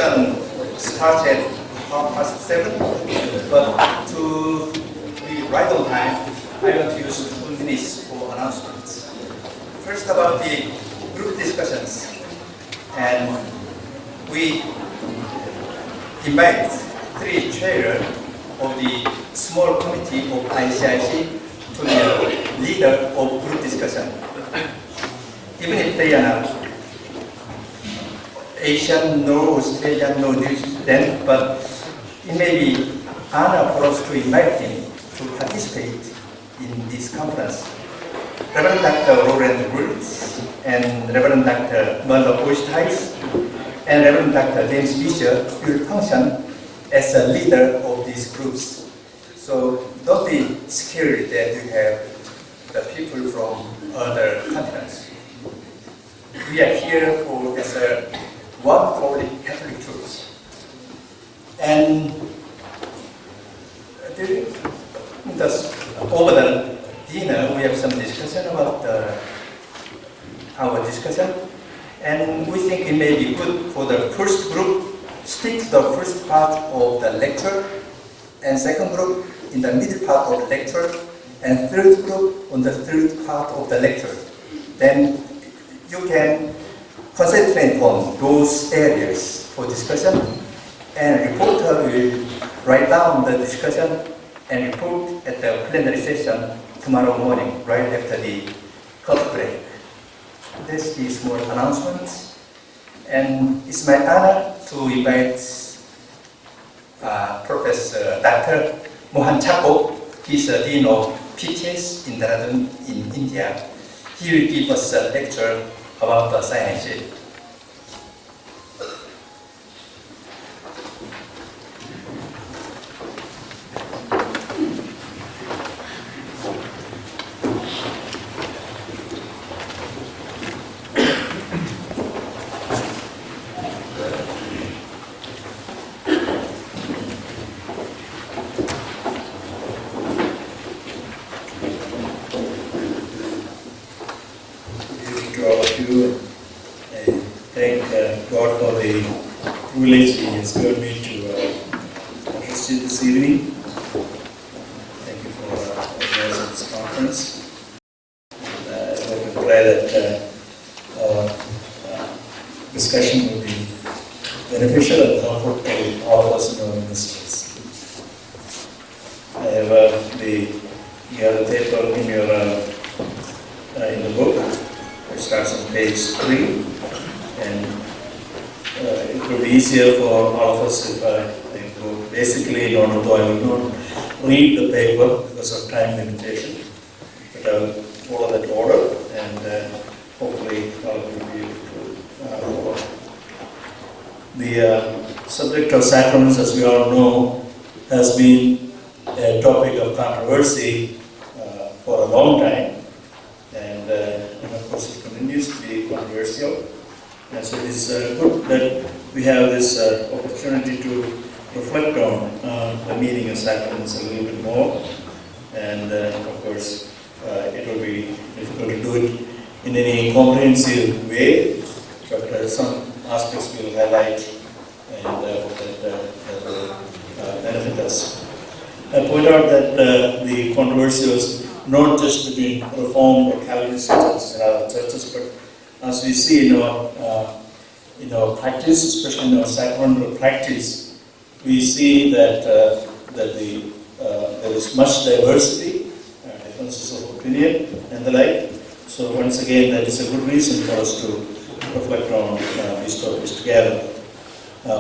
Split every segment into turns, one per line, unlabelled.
session starts at 7:30, but to be right on time, I want to use 2 minutes for announcements. First, about the group discussions, and we invite 3 chairs of the small committee of ICIC to be a leader of group discussion. Even if they are not Asian, no Australian, no New Zealand, but it may be honor for us to invite him to participate in this conference. Reverend Dr. Laurent Woods and Reverend Dr. Merle Oshtais and Reverend Dr. James Fisher will function as a leader of these groups. So don't be scared that you have the people from other continents. We are here as a one holy Catholic Church. And over the dinner, we have some discussion about our discussion. And we think it may be good for the first group, stick to the first part of the lecture, and second group in the middle part of the lecture, and third group on the third part of the lecture. Then you can concentrate on those areas for discussion, and reporter will write down the discussion and report at the plenary session tomorrow morning, right after the coffee break. This is small announcements, and it's my honor to invite Professor Dr. Mohan Chako. He's the Dean of PTS in Dehradun in India. He will give us a lecture about the science.
Privilege he has given me to address you this evening. Thank you for organizing this conference. I hope and pray that our discussion will be beneficial and helpful to all of us in our ministries. I have you have the paper in your in the book, which starts on page 3, and it will be easier for all of us if I go basically, although I will not read the paper because of time limitation, but I will follow that order, and hopefully all of you will be able to follow. The subject of sacraments, as we all know, has been a topic of controversy for a long time, and of course it continues to be controversial. And so it is good that we have this opportunity to reflect on the meaning of sacraments a little bit more. And of course, it will be difficult to do it in any comprehensive way, but some aspects we will highlight, and hope that will benefit us. I point out that the controversy was not just between Reformed or Calvinist churches and other churches, but as we see in our practice, especially in our sacramental practice, we see that there is much diversity, differences of opinion, and the like. So once again, that is a good reason for us to reflect on these topics together.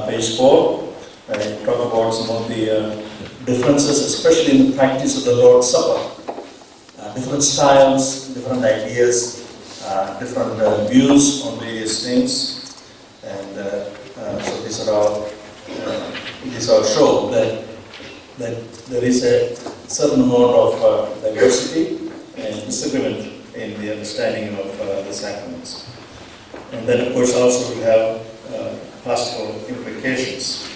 Page 4, I talk about some of the differences, especially in the practice of the Lord's Supper. Different styles, different ideas, different views on various things, and so these all show that there is a certain amount of diversity and disagreement in the understanding of the sacraments. And then, of course, also we have pastoral implications.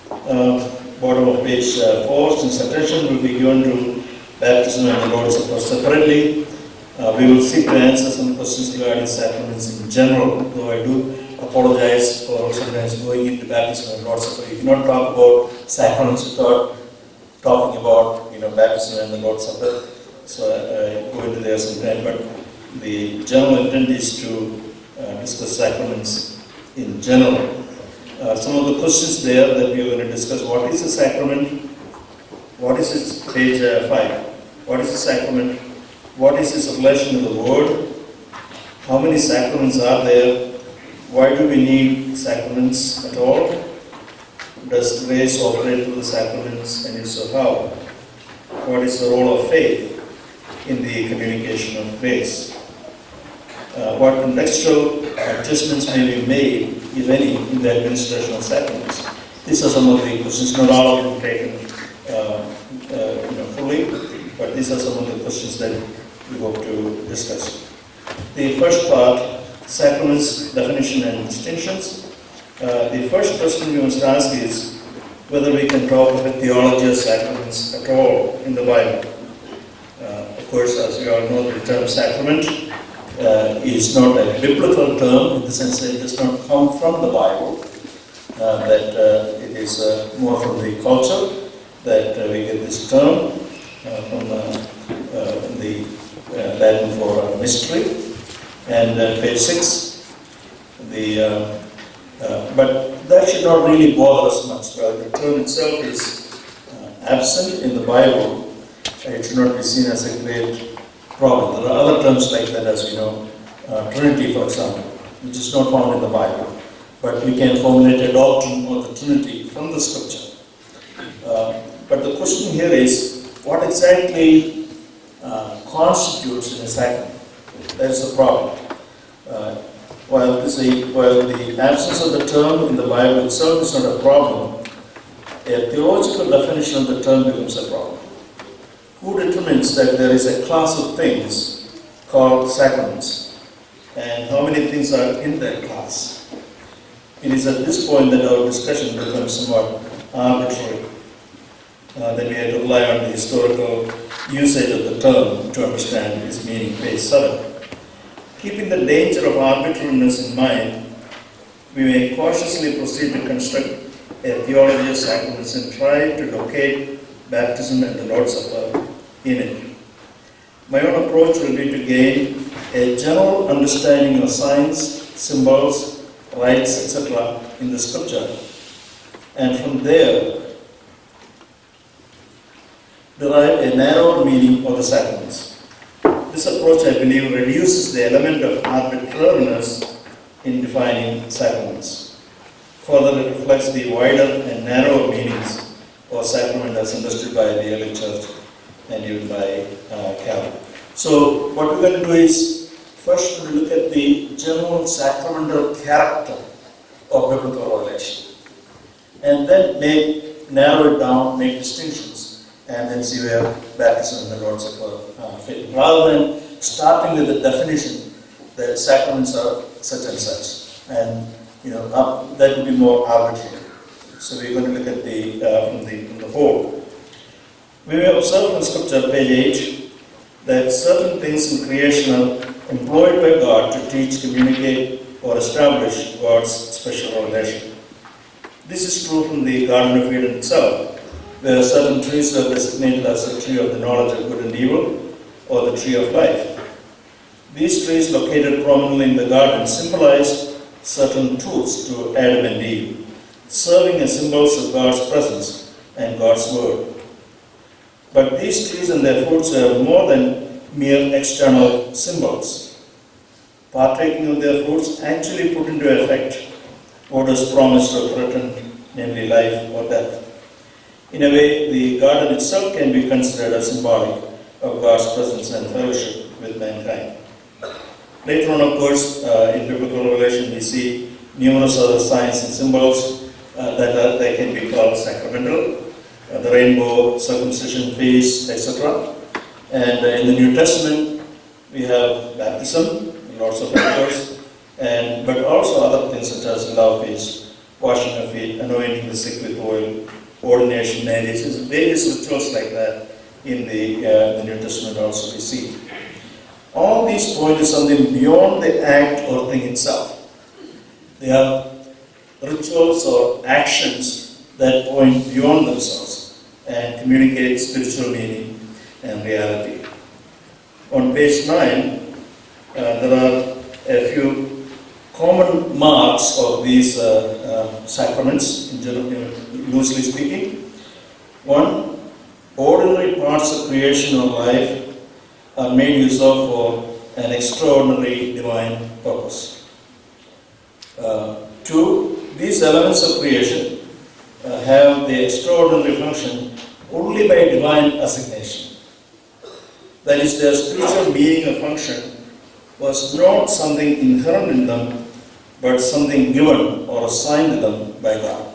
Bottom of page 4, since attention will be given to baptism and the Lord's Supper separately, we will seek to answer some questions regarding sacraments in general, though I do apologize for sometimes going into baptism and Lord's Supper. You cannot talk about sacraments without talking about baptism and the Lord's Supper. So I go into there sometime, but the general intent is to discuss sacraments in general. Some of the questions there that we are going to discuss: what is a sacrament? What is its page 5? What is a sacrament? What is its relation to the Word? How many sacraments are there? Why do we need sacraments at all? Does grace operate through the sacraments, and if so, how? What is the role of faith in the communication of grace? What contextual adjustments may be made, if any, in the administration of sacraments? These are some of the questions, not all of them taken fully, but these are some of the questions that we hope to discuss. The first part, sacraments, definition and distinctions. The first question we must ask is whether we can talk about theology of sacraments at all in the Bible. Of course, as we all know, the term sacrament is not a biblical term in the sense that it does not come from the Bible, that it is more from the culture that we get this term from the Latin for mystery. And page 6, but that should not really bother us much. The term itself is absent in the Bible. It should not be seen as a great problem. There are other terms like that, as we know, Trinity, for example, which is not found in the Bible. But we can formulate a doctrine of the Trinity from the Scripture. But the question here is, what exactly constitutes in a sacrament? That's the problem. While the absence of the term in the Bible itself is not a problem, a theological definition of the term becomes a problem. Who determines that there is a class of things called sacraments, and how many things are in that class? It is at this point that our discussion becomes somewhat arbitrary. Then we have to rely on the historical usage of the term to understand its meaning. Page 7. Keeping the danger of arbitrariness in mind, we may cautiously proceed to construct a theology of sacraments and try to locate baptism and the Lord's Supper in it. My own approach will be to gain a general understanding of signs, symbols, rites, etc. in the Scripture, and from there derive a narrow meaning of the sacraments. This approach, I believe, reduces the element of arbitrariness in defining sacraments. Further, it reflects the wider and narrower meanings of sacrament as understood by the early church and even by Calvin. So, what we're going to do is, first we'll look at the general sacramental character of biblical revelation, and then narrow it down, make distinctions, and then see where baptism and the Lord's Supper fit. Rather than starting with the definition that sacraments are such and such, and that would be more arbitrary. So we're going to look at from the whole. We may observe from Scripture, page 8, that certain things in creation are employed by God to teach, communicate, or establish God's special revelation. This is true from the Garden of Eden itself, where certain trees were designated as the tree of the knowledge of good and evil, or the tree of life. These trees, located prominently in the garden, symbolized certain truths to Adam and Eve, serving as symbols of God's presence and God's word. But these trees and their fruits are more than mere external symbols. Partaking of their fruits actually put into effect what was promised or threatened, namely life or death. In a way, the garden itself can be considered as symbolic of God's presence and fellowship with mankind. Later on, of course, in biblical revelation, we see numerous other signs and symbols that can be called sacramental. The rainbow, circumcision, feast, etc. And in the New Testament, we have baptism, the Lord's Supper, of course, but also other things such as love feast, washing of feet, anointing the sick with oil, ordination, marriages, various rituals like that in the New Testament also we see. All these point to something beyond the act or thing itself. They are rituals or actions that point beyond themselves and communicate spiritual meaning and reality. On page 9, there are a few common marks of these sacraments, in general, loosely speaking. One, ordinary parts of creation or life are made use of for an extraordinary divine purpose. Two, these elements of creation have the extraordinary function only by divine assignation. That is, their spiritual meaning or function was not something inherent in them, but something given or assigned to them by God.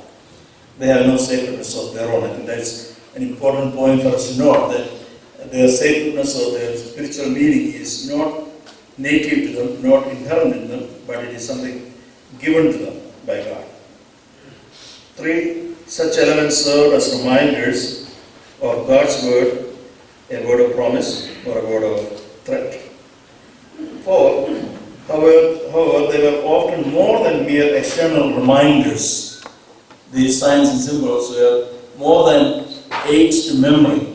They have no sacredness of their own. I think that's an important point for us to note, that their sacredness or their spiritual meaning is not native to them, not inherent in them, but it is something given to them by God. 3. Such elements serve as reminders of God's word, a word of promise or a word of threat. 4. However, they were often more than mere external reminders. These signs and symbols were more than aids to memory.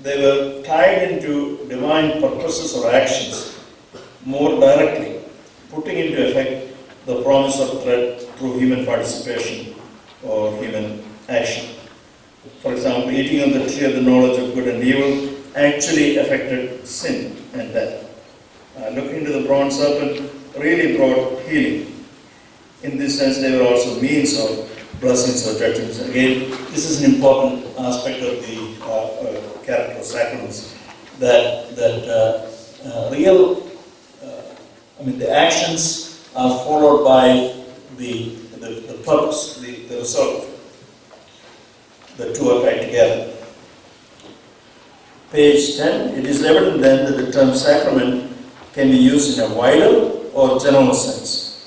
They were tied into divine purposes or actions more directly, putting into effect the promise of threat through human participation or human action. For example, eating of the tree of the knowledge of good and evil actually affected sin and death. Looking to the bronze serpent really brought healing. In this sense, they were also means of blessings or judgments. Again, this is an important aspect of the character of sacraments, that the actions are followed by the purpose, the result. The two are tied together. Page 10, it is evident then that the term sacrament can be used in a wider or general sense.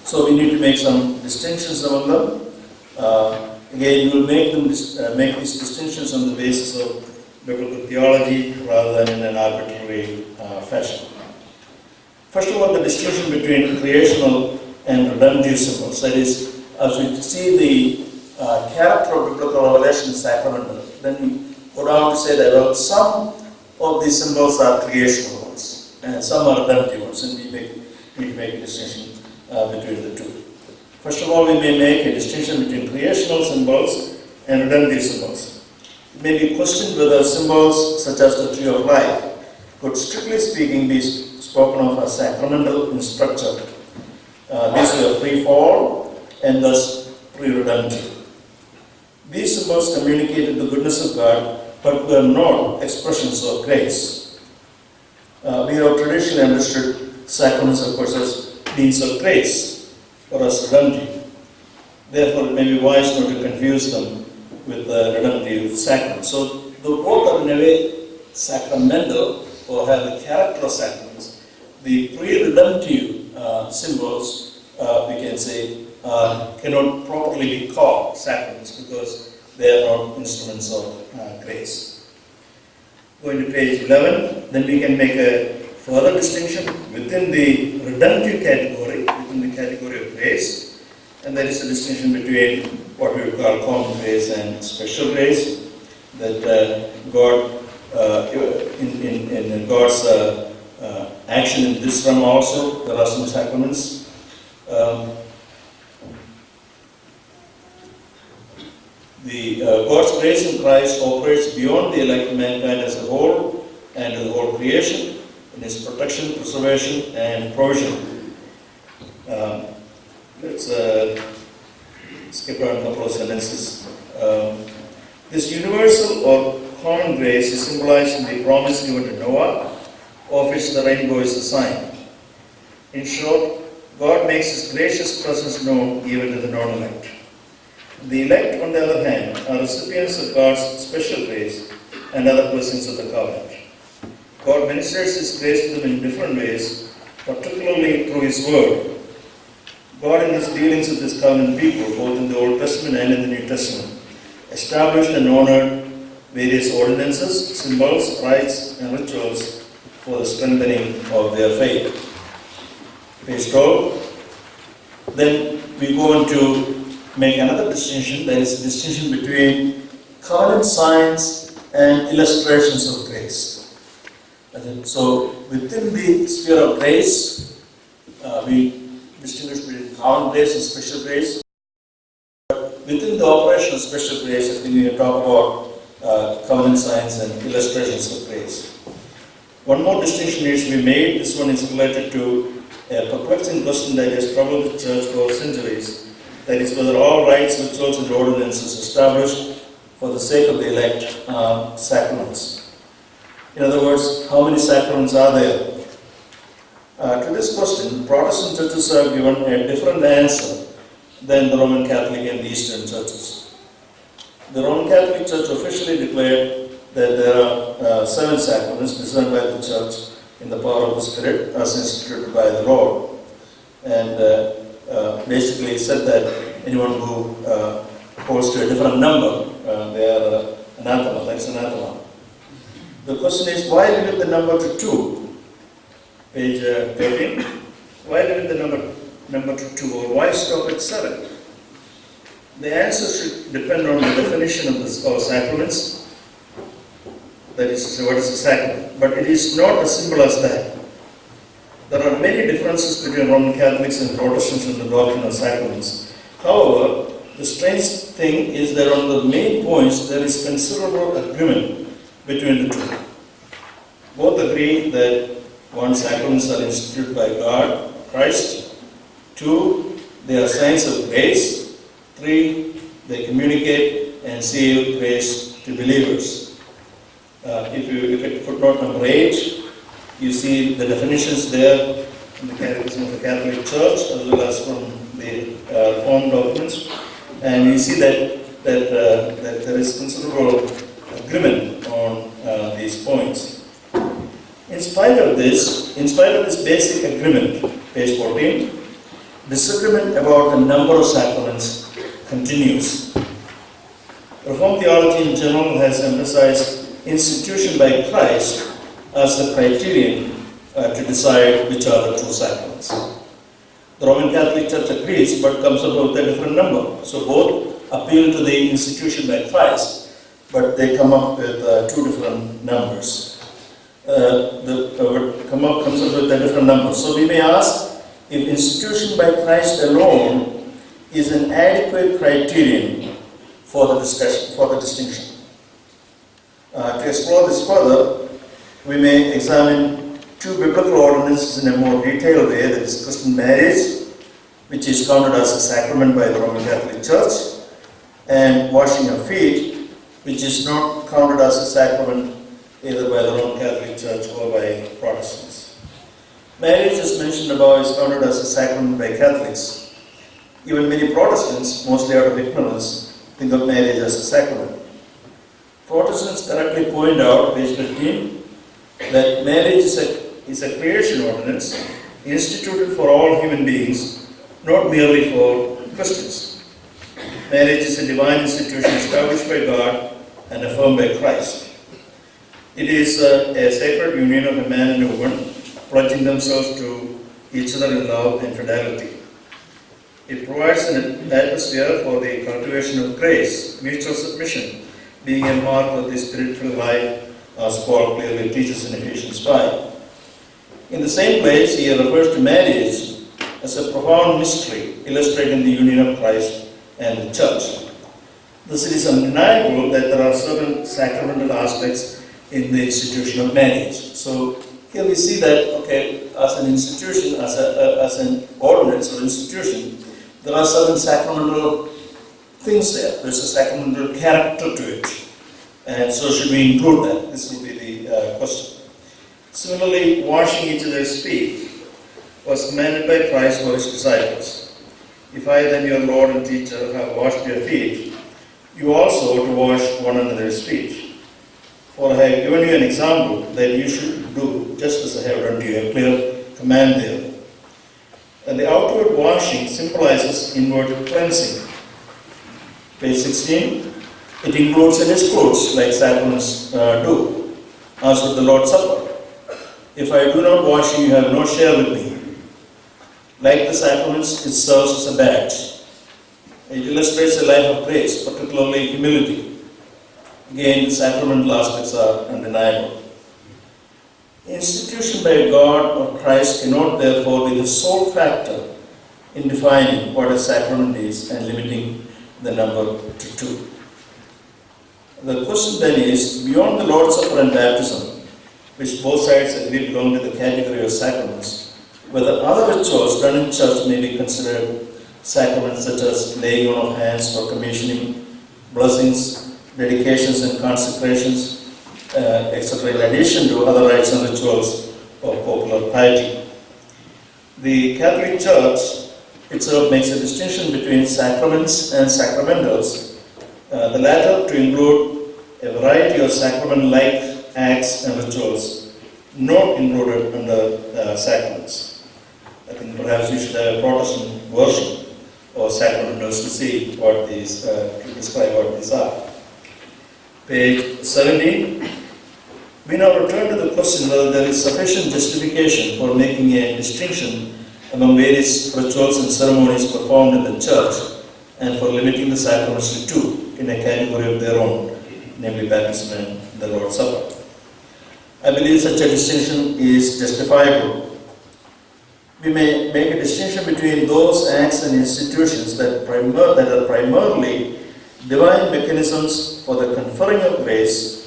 So we need to make some distinctions among them. Again, we will make these distinctions on the basis of biblical theology rather than in an arbitrary fashion. First of all, the distinction between creational and redemptive symbols. That is, as we see the character of biblical revelation is sacramental, then we go down to say that, well, some of these symbols are creational ones and some are redemptive ones, and we need to make a distinction between the two. First of all, we may make a distinction between creational symbols and redemptive symbols. It may be questioned whether symbols such as the tree of life could, strictly speaking, be spoken of as sacramental in structure. These were pre-fall and thus pre-redemptive. These symbols communicated the goodness of God, but were not expressions of grace. We have traditionally understood sacraments, of course, as means of grace or as redemptive. Therefore, it may be wise not to confuse them with the redemptive sacraments. So, though both are in a way sacramental or have the character of sacraments, the pre-redemptive symbols, we can say, cannot properly be called sacraments because they are not instruments of grace. Going to page 11, then we can make a further distinction within the redemptive category, within the category of grace, and there is a distinction between what we would call common grace and special grace, that God, in God's action in this realm also, there are some sacraments. God's grace in Christ operates beyond the elect mankind as a whole and to the whole creation in His protection, preservation, and provision. Let's skip around a couple of sentences. This universal or common grace is symbolized in the promise given to Noah, of which the rainbow is the sign. In short, God makes His gracious presence known even to the non-elect. The elect, on the other hand, are recipients of God's special grace and other blessings of the covenant. God ministers His grace to them in different ways, particularly through His word. God, in His dealings with His covenant people, both in the Old Testament and in the New Testament, established and honored various ordinances, symbols, rites, and rituals for the strengthening of their faith. Page 12. Then we go on to make another distinction, that is the distinction between covenant signs and illustrations of grace. So within the sphere of grace, we distinguish between common grace and special grace. But within the operation of special grace, I think we can talk about covenant signs and illustrations of grace. One more distinction needs to be made. This one is related to a perplexing question that has troubled the church for centuries. That is, whether all rites, rituals, and ordinances established for the sake of the elect are sacraments. In other words, how many sacraments are there? To this question, Protestant churches have given a different answer than the Roman Catholic and the Eastern churches. The Roman Catholic Church officially declared that there are 7 sacraments discerned by the Church in the power of the Spirit as instituted by the Lord. And basically said that anyone who holds to a different number, they are anathema, that's anathema. The question is, why limit the number to 2? Page 13. Why limit the number to 2, or why stop at 7? The answer should depend on the definition of sacraments. That is to say, what is a sacrament? But it is not as simple as that. There are many differences between Roman Catholics and Protestants in the doctrine of sacraments. However, the strange thing is that on the main points there is considerable agreement between the two. Both agree that 1, sacraments are instituted by God, Christ. 2, they are signs of grace. 3, they communicate and seal grace to believers. If you look at footnote number 8, you see the definitions there in the Catechism of the Catholic Church as well as from the Reformed documents, and you see that there is considerable agreement on these points. In spite of this basic agreement, page 14, disagreement about the number of sacraments continues. Reformed theology in general has emphasized institution by Christ as the criterion to decide which are the true sacraments. The Roman Catholic Church agrees but comes up with a different number. So both appeal to the institution by Christ, but they come up with 2 different numbers. Comes up with a different number. So we may ask if institution by Christ alone is an adequate criterion for the discussion, for the distinction. To explore this further, we may examine 2 biblical ordinances in a more detailed way, that is Christian marriage, which is counted as a sacrament by the Roman Catholic Church, and washing of feet, which is not counted as a sacrament either by the Roman Catholic Church or by Protestants. Marriage, as mentioned above, is counted as a sacrament by Catholics. Even many Protestants, mostly out of ignorance, think of marriage as a sacrament. Protestants correctly point out, page 15, that marriage is a creation ordinance instituted for all human beings, not merely for Christians. Marriage is a divine institution established by God and affirmed by Christ. It is a sacred union of a man and a woman, pledging themselves to each other in love and fidelity. It provides an atmosphere for the cultivation of grace, mutual submission, being a mark of the spiritual life, as Paul clearly teaches in Ephesians 5. In the same place, he refers to marriage as a profound mystery, illustrating the union of Christ and the church. Thus, it is undeniable that there are certain sacramental aspects in the institution of marriage. So here we see that, okay, as an institution, as an ordinance or institution, there are certain sacramental things there. There's a sacramental character to it. And so should we include that? This will be the question. Similarly, washing each other's feet was commanded by Christ for his disciples. If I then, your Lord and teacher, have washed your feet, you also ought to wash one another's feet. For I have given you an example that you should do just as I have done to you, a clear command there. And the outward washing symbolizes inward cleansing. Page 16, it includes and excludes, like sacraments do, as with the Lord's Supper. If I do not wash you, you have no share with me. Like the sacraments, it serves as a badge. It illustrates a life of grace, particularly humility. Again, the sacramental aspects are undeniable. Institution by God or Christ cannot therefore be the sole factor in defining what a sacrament is and limiting the number to 2. The question then is, beyond the Lord's Supper and baptism, which both sides agree belong to the category of sacraments, whether other rituals done in church may be considered sacraments such as laying on of hands for commissioning, blessings, dedications and consecrations, etc., in addition to other rites and rituals of popular piety. The Catholic Church itself makes a distinction between sacraments and sacramentals, the latter to include a variety of sacrament-like acts and rituals not included under sacraments. I think perhaps we should have a Protestant version of sacramentals to see what these, to describe what these are. Page 17. We now return to the question whether there is sufficient justification for making a distinction among various rituals and ceremonies performed in the church and for limiting the sacraments to 2 in a category of their own, namely baptism and the Lord's Supper. I believe such a distinction is justifiable. We may make a distinction between those acts and institutions that are primarily divine mechanisms for the conferring of grace,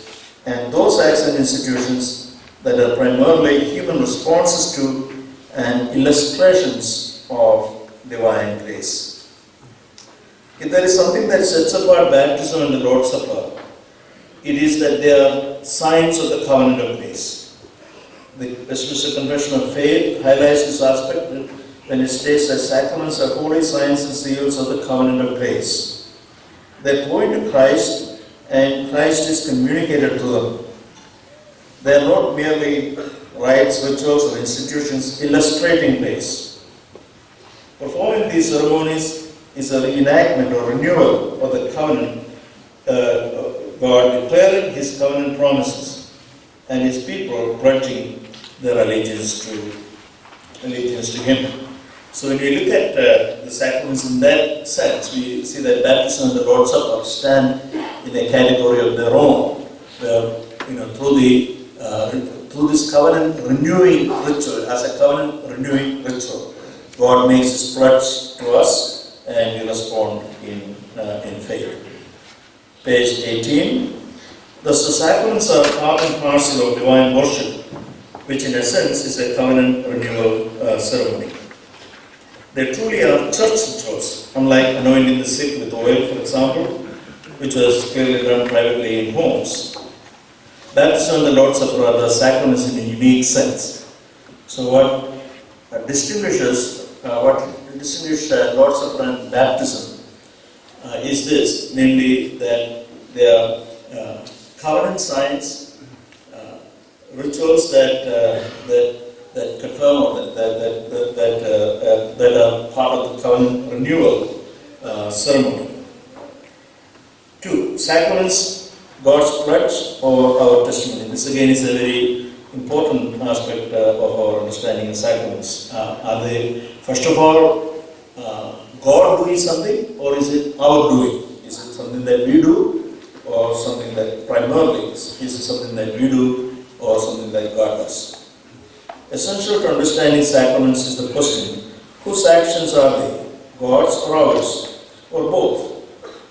and those acts and institutions that are primarily human responses to and illustrations of divine grace. If there is something that sets apart baptism and the Lord's Supper, it is that they are signs of the covenant of grace. The Westminster Confession of Faith highlights this aspect when it states that sacraments are holy signs and seals of the covenant of grace. They point to Christ, and Christ is communicated to them. They are not merely rites, rituals, or institutions illustrating grace. Performing these ceremonies is a reenactment or renewal of the covenant, God declaring His covenant promises and His people pledging their allegiance to Him. So when we look at the sacraments in that sense, we see that baptism and the Lord's Supper stand in a category of their own, where through this covenant renewing ritual, as a covenant renewing ritual, God makes His pledge to us, and we respond in faith. Page 18. Thus, the sacraments are part and parcel of divine worship, which in essence is a covenant renewal ceremony. They truly are church rituals, unlike anointing the sick with oil, for example, which was clearly done privately in homes. Baptism and the Lord's Supper are the sacraments in a unique sense. So what distinguishes Lord's Supper and baptism is this, namely that they are covenant signs, rituals that confirm or that are part of the covenant renewal ceremony. 2. Sacraments, God's pledge or our testimony. This again is a very important aspect of our understanding of sacraments. Are they, first of all, God doing something, or is it our doing? Is it something that we do, or something that primarily is it something that we do, or something that God does? Essential to understanding sacraments is the question, whose actions are they, God's or ours, or both?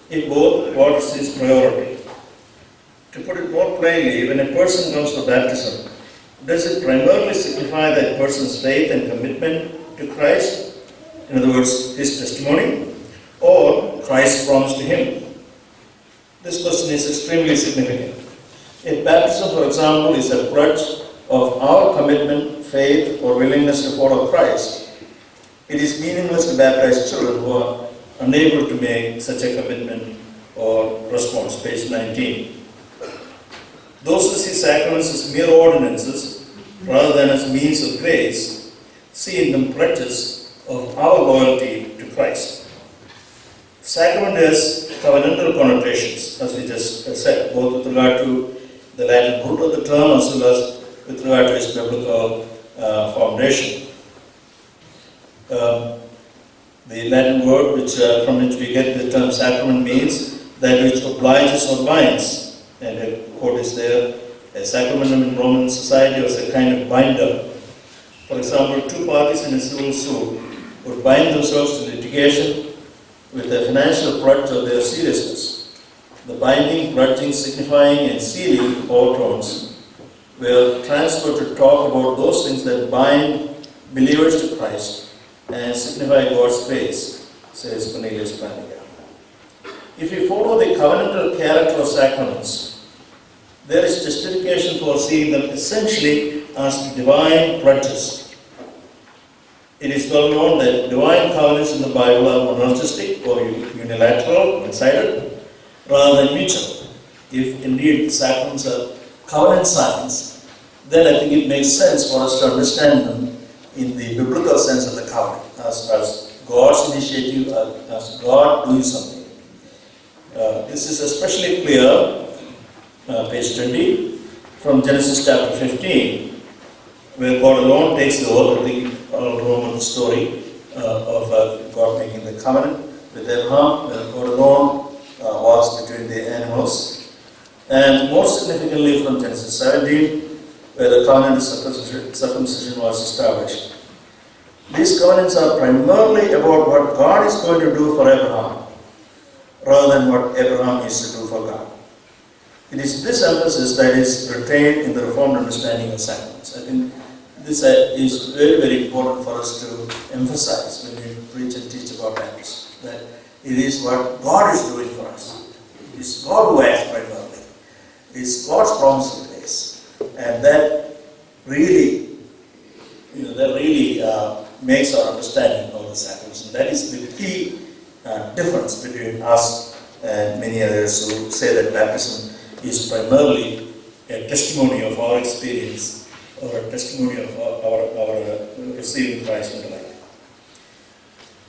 If both, what is His priority? To put it more plainly, when a person comes to baptism, does it primarily signify that person's faith and commitment to Christ? In other words, his testimony, or Christ's promise to him? This question is extremely significant. If baptism, for example, is a pledge of our commitment, faith, or willingness to follow Christ, it is meaningless to baptize children who are unable to make such a commitment or response. Page 19. Those who see sacraments as mere ordinances rather than as means of grace see in them pledges of our loyalty to Christ. Sacrament has covenantal connotations, as we just said, both with regard to the Latin root of the term as well as with regard to its biblical foundation. The Latin word from which we get the term sacrament means that which obliges or binds. And a quote is there, a sacramentum in Roman society was a kind of binder. For example, two parties in a civil suit would bind themselves to litigation with a financial pledge of their seriousness. The binding, pledging, signifying, and sealing overtones were transferred to talk about those things that bind believers to Christ and signify God's grace, says Cornelius Plantinga. If we follow the covenantal character of sacraments, there is justification for seeing them essentially as divine pledges. It is well known that divine covenants in the Bible are monergistic or unilateral, one-sided, rather than mutual. If indeed sacraments are covenant signs, then I think it makes sense for us to understand them in the biblical sense of the covenant, as God's initiative, as God doing something. This is especially clear, page 20, from Genesis chapter 15, where God alone takes the oath. I think all remember the story of God making the covenant with Abraham, where God alone was between the animals. And more significantly from Genesis 17, where the covenant of circumcision was established. These covenants are primarily about what God is going to do for Abraham, rather than what Abraham is to do for God. It is this emphasis that is retained in the Reformed understanding of sacraments. I think this is very, very important for us to emphasize when we preach and teach about baptism, that it is what God is doing for us. It is God who acts primarily. It is God's promise of grace. And that really, makes our understanding of the sacraments. And that is the key difference between us and many others who say that baptism is primarily a testimony of our experience or a testimony of our receiving Christ in life.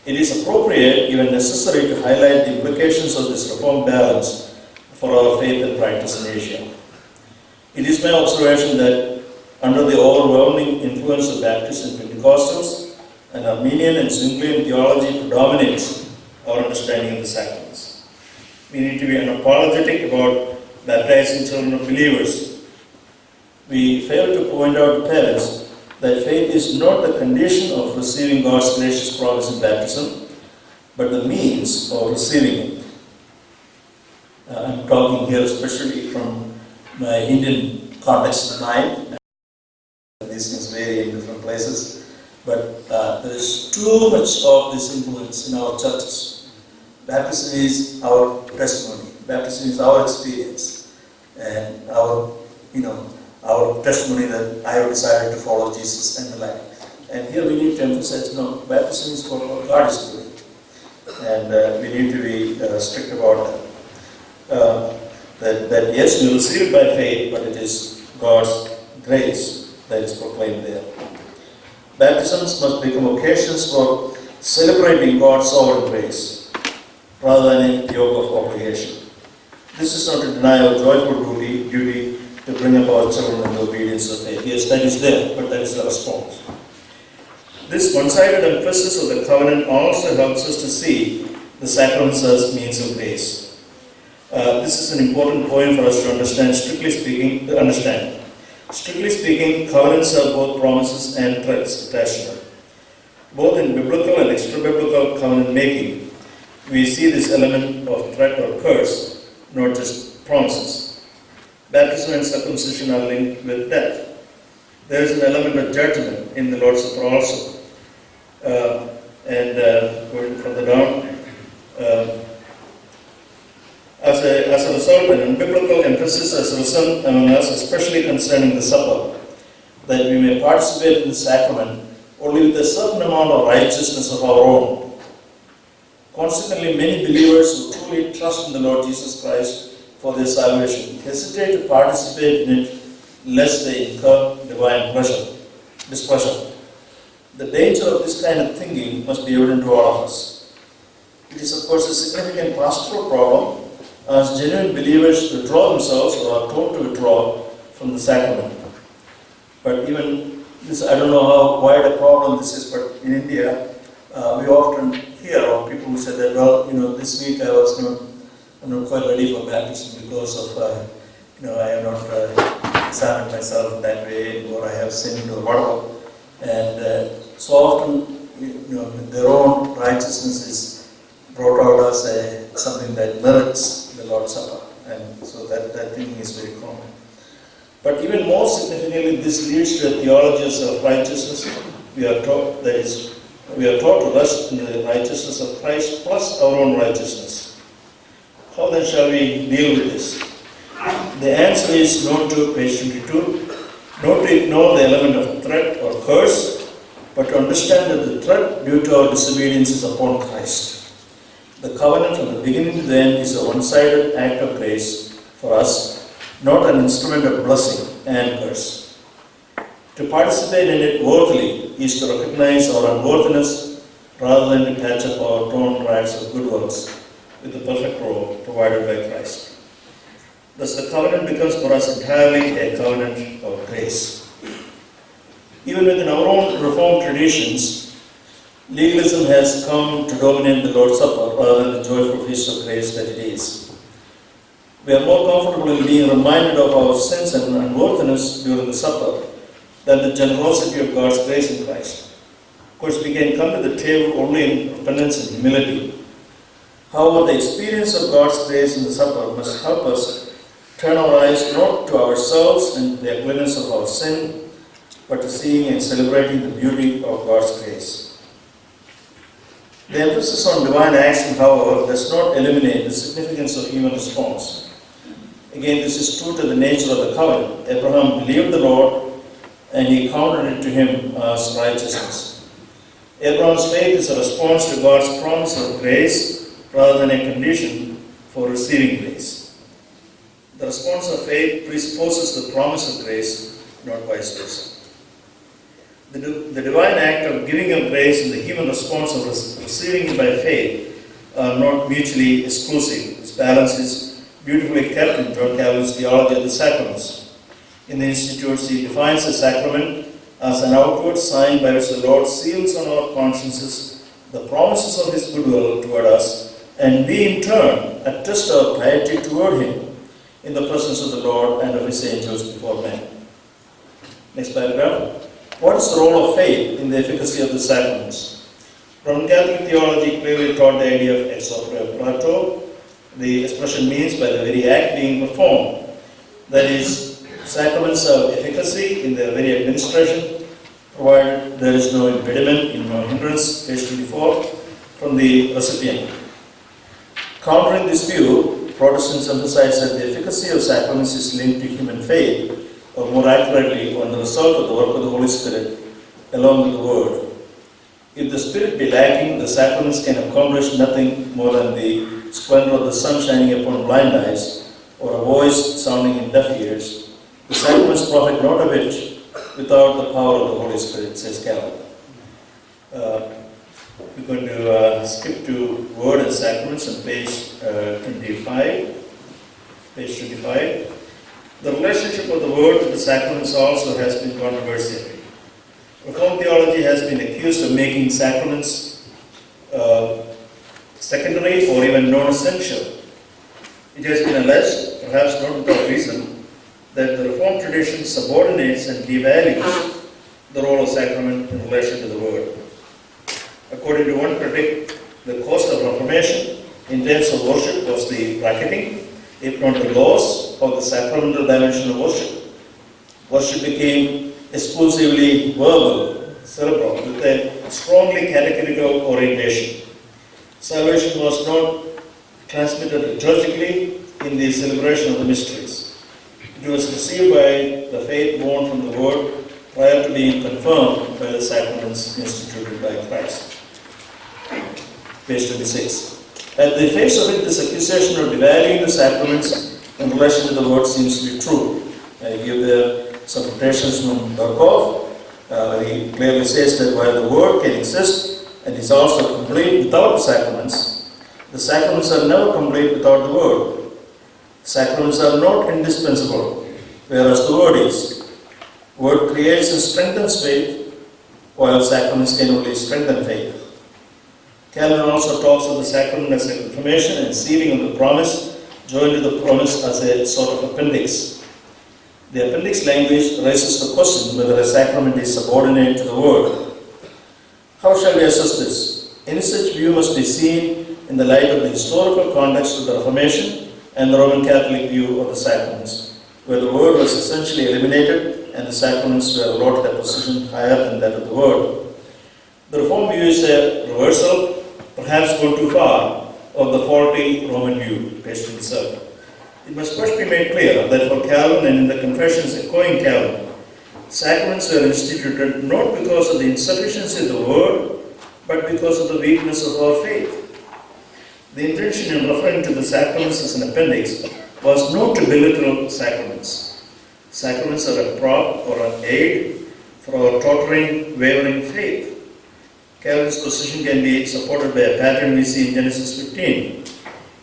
It is appropriate, even necessary, to highlight the implications of this reformed balance for our faith and practice in Asia. It is my observation that under the overwhelming influence of Baptists and Pentecostals, an Armenian and Zwinglian theology predominates our understanding of the sacraments. We need to be unapologetic about baptizing children of believers. We fail to point out to parents that faith is not the condition of receiving God's gracious promise in baptism, but the means of receiving it. I'm talking here especially from my Indian context of mind. These things vary in different places. But there is too much of this influence in our churches. Baptism is our testimony. Baptism is our experience. And our testimony that I have decided to follow Jesus and the like. And here we need to emphasize, no, baptism is what God is doing. And we need to be strict about that. That yes, we receive it by faith, but it is God's grace that is proclaimed there. Baptisms must become occasions for celebrating God's sovereign grace, rather than a yoke of obligation. This is not to deny our joyful duty to bring up our children in the obedience of faith. Yes, that is there, but that is the response. This one-sided emphasis of the covenant also helps us to see the sacraments as means of grace. This is an important point for us to understand. Strictly speaking, covenants are both promises and threats attached to them. Both in biblical and extra-biblical covenant making, we see this element of threat or curse, not just promises. Baptism and circumcision are linked with death. There is an element of judgment in the Lord's Supper also. Going further down, as a result, an unbiblical emphasis has risen among us, especially concerning the supper, that we may participate in the sacrament only with a certain amount of righteousness of our own. Consequently, many believers who truly trust in the Lord Jesus Christ for their salvation hesitate to participate in it lest they incur divine displeasure. The danger of this kind of thinking must be evident to all of us. It is, of course, a significant pastoral problem as genuine believers withdraw themselves or are told to withdraw from the sacrament. But even this, I don't know how wide a problem this is, but in India, We often hear of people who say that, well, this week I was I'm not quite ready for baptism because of, I have not examined myself in that way, or I have sinned, or whatever. And so often, their own righteousness is brought out as something that merits the Lord's Supper. And so that thinking is very common. But even more significantly, this leads to a theology of righteousness. We are taught to rest in the righteousness of Christ plus our own righteousness. How then shall we deal with this? The answer is not to, page 22, not to ignore the element of threat or curse, but to understand that the threat due to our disobedience is upon Christ. The covenant from the beginning to the end is a one-sided act of grace for us, not an instrument of blessing and curse. To participate in it worthily is to recognize our unworthiness rather than to patch up our torn rags of good works with the perfect robe provided by Christ. Thus the covenant becomes for us entirely a covenant of grace. Even within our own Reformed traditions, legalism has come to dominate the Lord's Supper rather than the joyful feast of grace that it is. We are more comfortable in being reminded of our sins and unworthiness during the supper than the generosity of God's grace in Christ. Of course, we can come to the table only in repentance and humility. However, the experience of God's grace in the supper must help us turn our eyes not to ourselves and the ugliness of our sin, but to seeing and celebrating the beauty of God's grace. The emphasis on divine action, however, does not eliminate the significance of human response. Again, this is true to the nature of the covenant. Abraham believed the Lord, and he counted it to him as righteousness. Abraham's faith is a response to God's promise of grace rather than a condition for receiving grace. The response of faith presupposes the promise of grace, not vice versa. The divine act of giving of grace and the human response of receiving it by faith are not mutually exclusive. This balance is beautifully kept in John Calvin's theology of the sacraments. In the Institutes, he defines the sacrament as an outward sign by which the Lord seals on our consciences the promises of His goodwill toward us, and we in turn attest our piety toward Him in the presence of the Lord and of His angels before men. Next paragraph. What is the role of faith in the efficacy of the sacraments? Roman Catholic theology clearly taught the idea of ex opere. The expression means by the very act being performed. That is, sacraments have efficacy in their very administration, provided there is no impediment, no hindrance, page 24, from the recipient. Countering this view, Protestants emphasize that the efficacy of sacraments is linked to human faith, or more accurately, on the result of the work of the Holy Spirit, along with the Word. If the Spirit be lacking, the sacraments can accomplish nothing more than the splendor of the sun shining upon blind eyes, or a voice sounding in deaf ears. The sacraments profit not a bit without the power of the Holy Spirit, says Calvin. We're going to skip to Word and Sacraments on page 25. Page 25. The relationship of the Word to the sacraments also has been controversial. Reformed theology has been accused of making sacraments secondary or even non-essential. It has been alleged, perhaps not without reason, that the Reformed tradition subordinates and devalues the role of sacrament in relation to the Word. According to one critic, the cost of Reformation in terms of worship was the bracketing, if not the loss of the sacramental dimension of worship. Worship became exclusively verbal, cerebral, with a strongly catechetical orientation. Salvation was not transmitted liturgically in the celebration of the mysteries. It was received by the faith born from the Word prior to being confirmed by the sacraments instituted by Christ. Page 26. At the face of it, this accusation of devaluing the sacraments in relation to the Word seems to be true. I give there some quotations from Dorkov. He clearly says that while the Word can exist and is also complete without the sacraments are never complete without the Word. Sacraments are not indispensable, whereas the Word is. Word creates and strengthens faith, while sacraments can only strengthen faith. Calvin also talks of the sacrament as a confirmation and sealing of the promise, joined to the promise as a sort of appendix. The appendix language raises the question whether a sacrament is subordinate to the word. How shall we assess this? Any such view must be seen in the light of the historical context of the Reformation and the Roman Catholic view of the sacraments, where the word was essentially eliminated and the sacraments were allotted a position higher than that of the word. The Reformed view is a reversal, perhaps gone too far, of the faulty Roman view, page 27. It must first be made clear that for Calvin and in the confessions echoing Calvin, sacraments were instituted not because of the insufficiency of the word, but because of the weakness of our faith. The intention in referring to the sacraments as an appendix was not to belittle sacraments. Sacraments are a prop or an aid for our tottering, wavering faith. Calvin's position can be supported by a pattern we see in Genesis 15.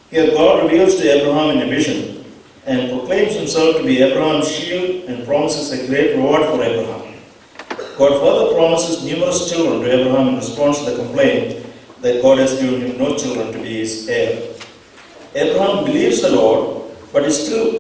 Here God reveals to Abraham in a vision and proclaims himself to be Abraham's shield and promises a great reward for Abraham. God further promises numerous children to Abraham in response to the complaint that God has given him no children to be his heir. Abraham believes the Lord, but is still